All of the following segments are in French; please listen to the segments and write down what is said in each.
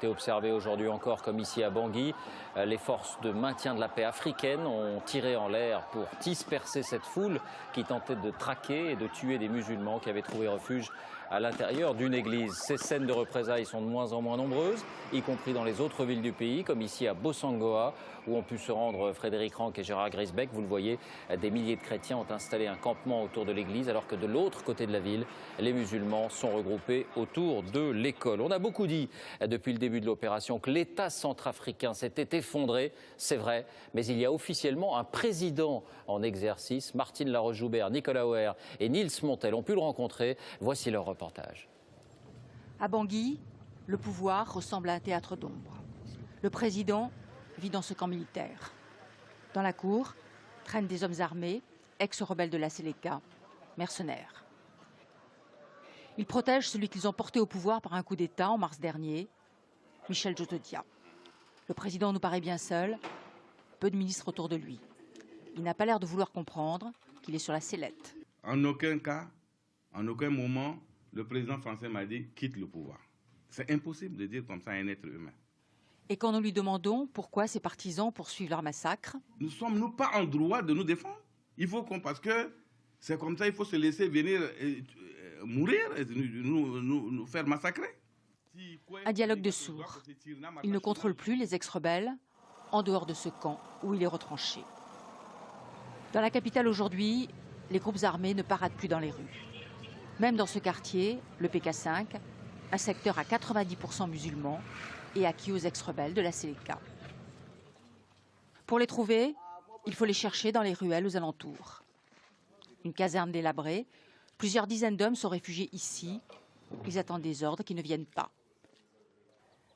été observées aujourd'hui encore, comme ici à Bangui. Les forces de maintien de la paix africaines ont tiré en l'air pour disperser cette foule qui tentait de traquer et de tuer des musulmans qui avaient trouvé refuge à l'intérieur d'une église. Ces scènes de représailles sont de moins en moins nombreuses, y compris dans les autres villes du pays, comme ici à Bossangoa, où ont pu se rendre Frédéric Ranck et Gérard Grisbeck. Vous le voyez, des milliers de chrétiens ont installé un campement autour de l'église, alors que de l'autre côté de la ville, les musulmans sont regroupés autour de l'école. On a beaucoup dit depuis le début de l'opération que l'État centrafricain s'était effondré, c'est vrai, mais il y a officiellement un président en exercice. Martine Laroche-Joubert, Nicolas Oher et Nils Montel ont pu le rencontrer. Voici leur reportage. À Bangui, le pouvoir ressemble à un théâtre d'ombre. Le président vit dans ce camp militaire. Dans la cour, traînent des hommes armés, ex-rebelles de la Séléka, mercenaires. Ils protègent celui qu'ils ont porté au pouvoir par un coup d'État en mars dernier, Michel Djotodia. Le président nous paraît bien seul, peu de ministres autour de lui. Il n'a pas l'air de vouloir comprendre qu'il est sur la sellette. En aucun cas, en aucun moment, le président français m'a dit « quitte le pouvoir ». C'est impossible de dire comme ça à un être humain. Et quand nous lui demandons pourquoi ses partisans poursuivent leur massacre, nous sommes pas en droit de nous défendre. Il faut parce que c'est comme ça, il faut se laisser venir mourir, et nous faire massacrer. Un dialogue de sourds. Il ne contrôle plus les ex-rebelles en dehors de ce camp où il est retranché. Dans la capitale aujourd'hui, les groupes armés ne paradent plus dans les rues. Même dans ce quartier, le PK5, un secteur à 90% musulmans et acquis aux ex-rebelles de la Séléka. Pour les trouver, il faut les chercher dans les ruelles aux alentours. Une caserne délabrée, plusieurs dizaines d'hommes sont réfugiés ici. Ils attendent des ordres qui ne viennent pas.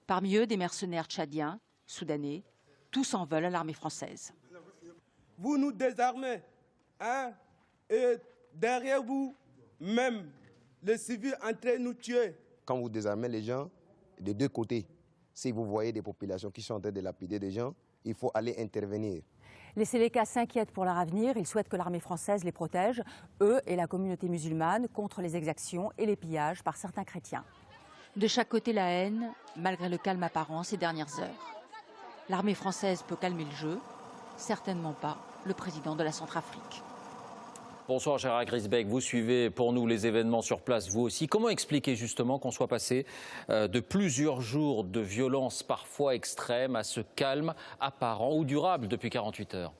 Parmi eux, des mercenaires tchadiens, soudanais, tous en veulent à l'armée française. Vous nous désarmez, hein, et derrière vous, même les civils entraient nous tuer. Quand vous désarmez les gens, de deux côtés, si vous voyez des populations qui sont en train de lapider des gens, il faut aller intervenir. Les Séléka s'inquiètent pour leur avenir. Ils souhaitent que l'armée française les protège, eux et la communauté musulmane, contre les exactions et les pillages par certains chrétiens. De chaque côté, la haine, malgré le calme apparent ces dernières heures. L'armée française peut calmer le jeu, certainement pas le président de la Centrafrique. Bonsoir Gérard Grisbeck, vous suivez pour nous les événements sur place, vous aussi. Comment expliquer justement qu'on soit passé de plusieurs jours de violence parfois extrême à ce calme apparent ou durable depuis 48 heures ?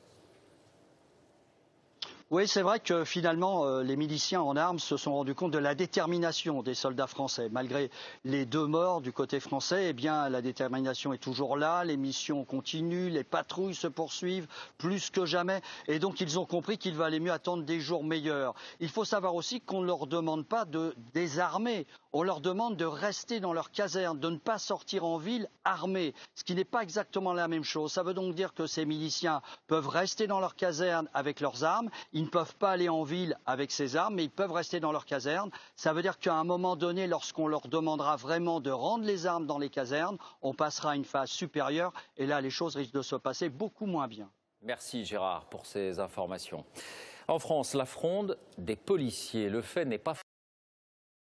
Oui, c'est vrai que finalement, les miliciens en armes se sont rendus compte de la détermination des soldats français. Malgré les 2 morts du côté français, eh bien, la détermination est toujours là, les missions continuent, les patrouilles se poursuivent plus que jamais. Et donc, ils ont compris qu'il valait mieux attendre des jours meilleurs. Il faut savoir aussi qu'on ne leur demande pas de désarmer. On leur demande de rester dans leur caserne, de ne pas sortir en ville armés, ce qui n'est pas exactement la même chose. Ça veut donc dire que ces miliciens peuvent rester dans leur caserne avec leurs armes. Ils ne peuvent pas aller en ville avec ces armes, mais ils peuvent rester dans leur caserne. Ça veut dire qu'à un moment donné, lorsqu'on leur demandera vraiment de rendre les armes dans les casernes, on passera à une phase supérieure. Et là, les choses risquent de se passer beaucoup moins bien. Merci Gérard pour ces informations. En France, la fronde des policiers. Le fait n'est pas